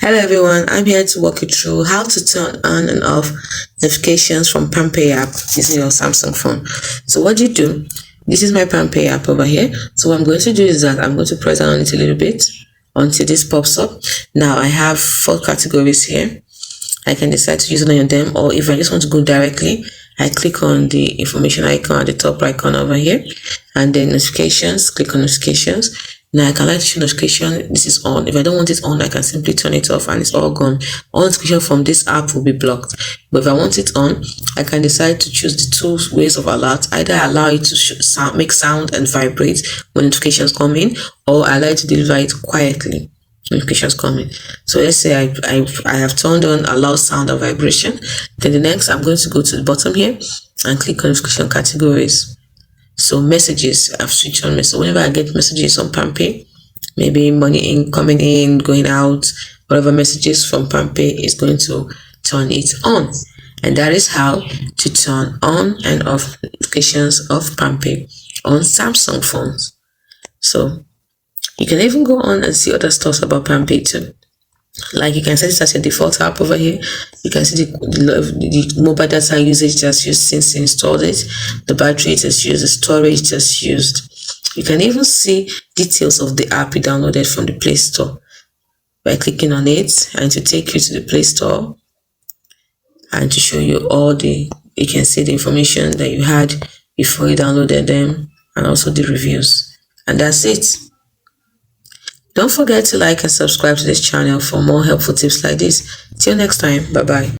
Hello everyone, I'm here to walk you through how to turn on and off notifications from Palmpay app using your Samsung phone. So what you do, this is my Palmpay app over here. So what I'm going to do is that I'm going to press on it a little bit until this pops up. Now I have 4 categories here. I can decide to use any of them, or if I just want to go directly, I click on the information icon at the top right corner over here, and then notifications, click on notifications. Now I can like to show notification, this is on. If I don't want it on, I can simply turn it off and it's all gone. All notification from this app will be blocked. But if I want it on, I can decide to choose the 2 ways of alert. Either allow it to make sound and vibrate when notifications come in, or allow it to deliver it quietly. Notifications coming. So let's say I have turned on allow sound and vibration. Then the next, I'm going to go to the bottom here and click on notification categories. So messages, I've switched on message. Whenever I get messages on Palmpay, maybe money in, coming in, going out, whatever messages from Palmpay is going to turn it on. And that is how to turn on and off notifications of Palmpay on Samsung phones. So you can even go on and see other stuff about Palmpay too. Like you can set it as your default app over here. You can see the mobile data usage that's used since you installed it, the battery it has used, the storage that's used. You can even see details of the app you downloaded from the Play Store by clicking on it, and to take you to the Play Store and to show you you can see the information that you had before you downloaded them, and also the reviews. And that's it. Don't forget to like and subscribe to this channel for more helpful tips like this. Till next time, bye bye.